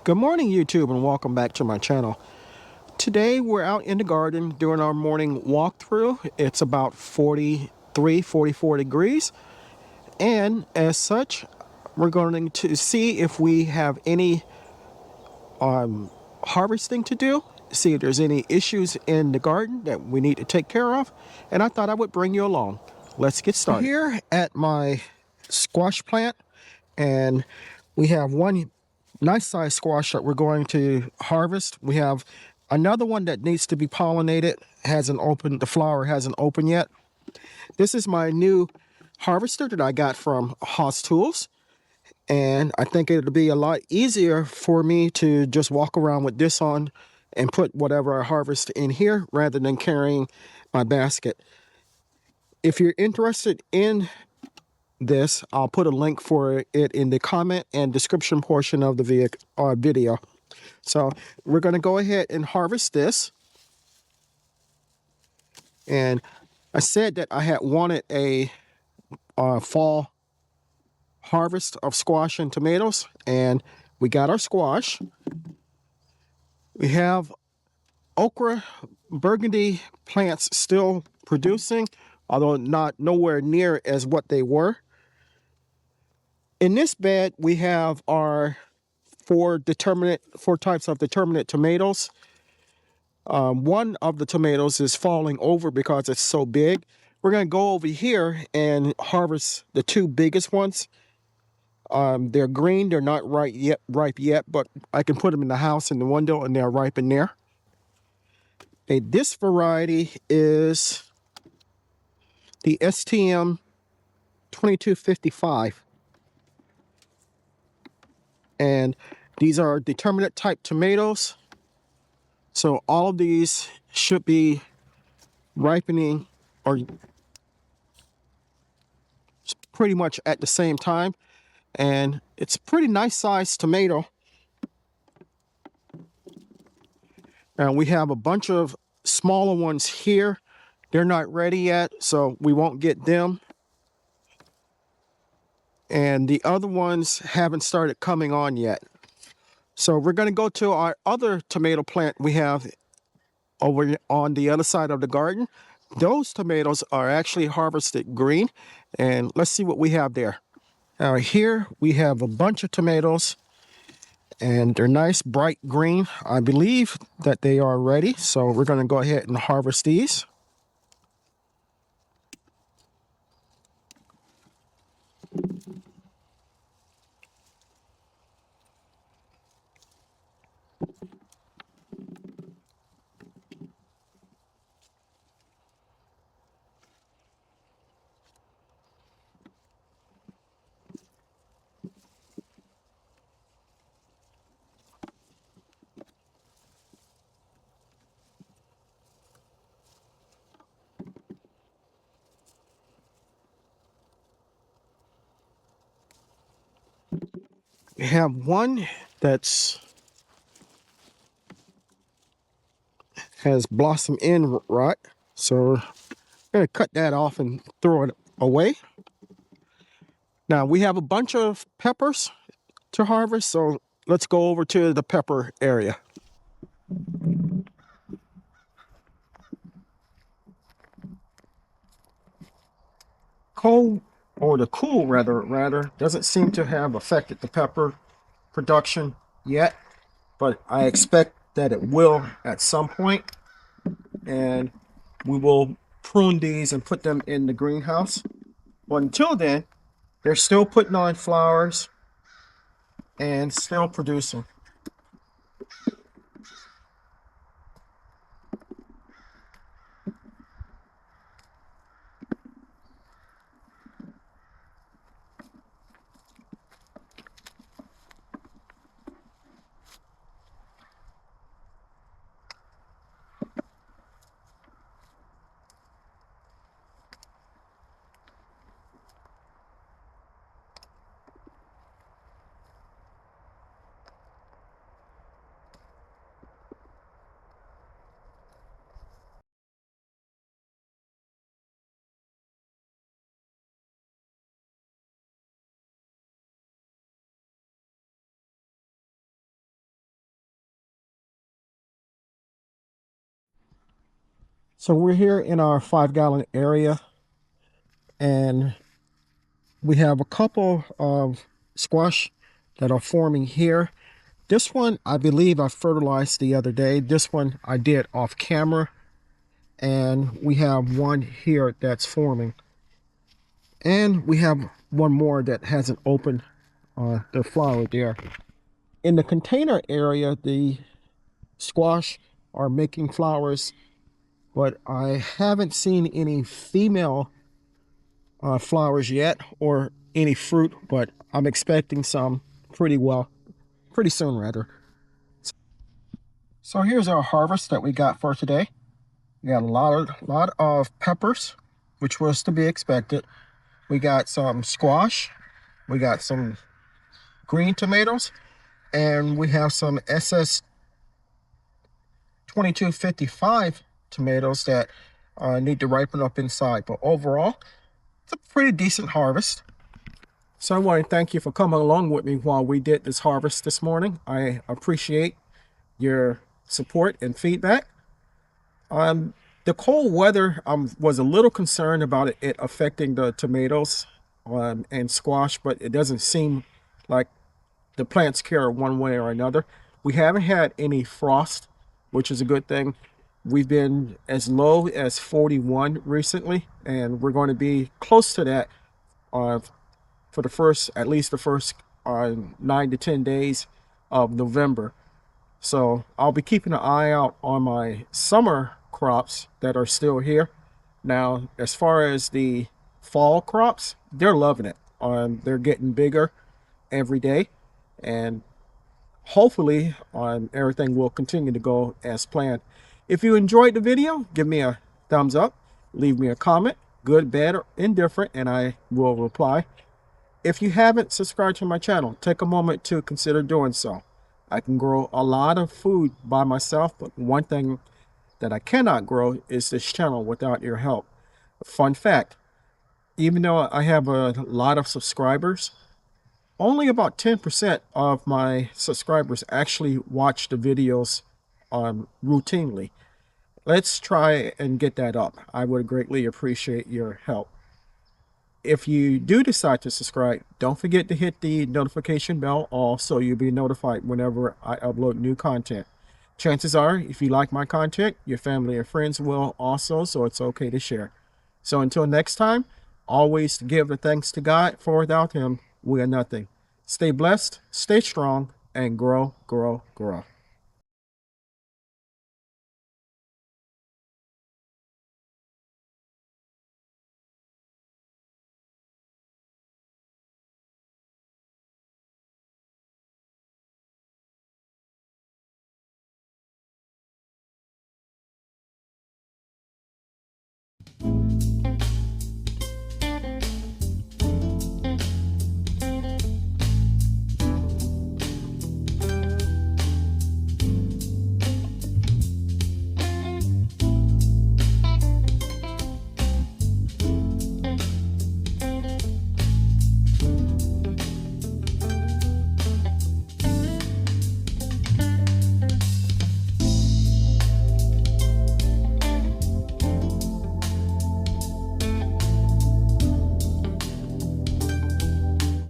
Good morning, YouTube, and welcome back to my channel. Today we're out in the garden doing our morning walkthrough. It's about 44 degrees, and as such, we're going to see if we have any harvesting to do, see if there's any issues in the garden that we need to take care of, and I thought I would bring you along. Let's get started. Here at my squash plant, and we have one nice size squash that we're going to harvest. We have another one that needs to be pollinated, hasn't opened, the flower hasn't opened yet. This is my new harvester that I got from Haas Tools, and I think it'll be a lot easier for me to just walk around with this on and put whatever I harvest in here rather than carrying my basket. If you're interested in this, I'll put a link for it in the comment and description portion of the video. So we're going to go ahead and harvest this. And I said that I had wanted a fall harvest of squash and tomatoes, and we got our squash. We have okra, burgundy plants still producing, although not nowhere near as what they were. In this bed, we have our four types of determinate tomatoes. One of the tomatoes is falling over because it's so big. We're going to go over here and harvest the two biggest ones. They're green. They're not ripe yet, but I can put them in the house in the window and they're ripe in there. Okay, this variety is the STM 2255. And these are determinate type tomatoes. So all of these should be ripening or pretty much at the same time. And it's a pretty nice sized tomato. And we have a bunch of smaller ones here. They're not ready yet, so we won't get them. And the other ones haven't started coming on yet. So we're going to go to our other tomato plant we have over on the other side of the garden. Those tomatoes are actually harvested green. And let's see what we have there. Now here we have a bunch of tomatoes, and they're nice bright green. I believe that they are ready, so we're going to go ahead and harvest these. We have one that's has blossom end rot, so I'm going to cut that off and throw it away. Now we have a bunch of peppers to harvest, so let's go over to the pepper area. The cool rather doesn't seem to have affected the pepper production yet, but I expect that it will at some point, and we will prune these and put them in the greenhouse. But until then, they're still putting on flowers and still producing. So we're here in our 5-gallon area, and we have a couple of squash that are forming here. This one, I believe I fertilized the other day. This one I did off camera, and we have one here that's forming. And we have one more that hasn't opened the flower there. In the container area, the squash are making flowers, but I haven't seen any female flowers yet, or any fruit, but I'm expecting some pretty soon rather. So here's our harvest that we got for today. We got a lot of peppers, which was to be expected. We got some squash, we got some green tomatoes, and we have some SS 2255 tomatoes that need to ripen up inside. But overall, it's a pretty decent harvest. So I want to thank you for coming along with me while we did this harvest this morning. I appreciate your support and feedback. The cold weather, was a little concerned about it affecting the tomatoes and squash, but it doesn't seem like the plants care one way or another. We haven't had any frost, which is a good thing. We've been as low as 41 recently, and we're going to be close to that for at least the first 9 to 10 days of November. So I'll be keeping an eye out on my summer crops that are still here. Now, as far as the fall crops, they're loving it. They're getting bigger every day, and hopefully everything will continue to go as planned. If you enjoyed the video, give me a thumbs up, leave me a comment, good, bad, or indifferent, and I will reply. If you haven't subscribed to my channel, take a moment to consider doing so. I can grow a lot of food by myself, but one thing that I cannot grow is this channel without your help. Fun fact, even though I have a lot of subscribers, only about 10% of my subscribers actually watch the videos routinely. Let's try and get that up. I would greatly appreciate your help. If you do decide to subscribe, don't forget to hit the notification bell so you'll be notified whenever I upload new content. Chances are, if you like my content, your family and friends will also, so it's okay to share. So until next time, always give the thanks to God, for without him, we are nothing. Stay blessed, stay strong, and grow, grow, grow.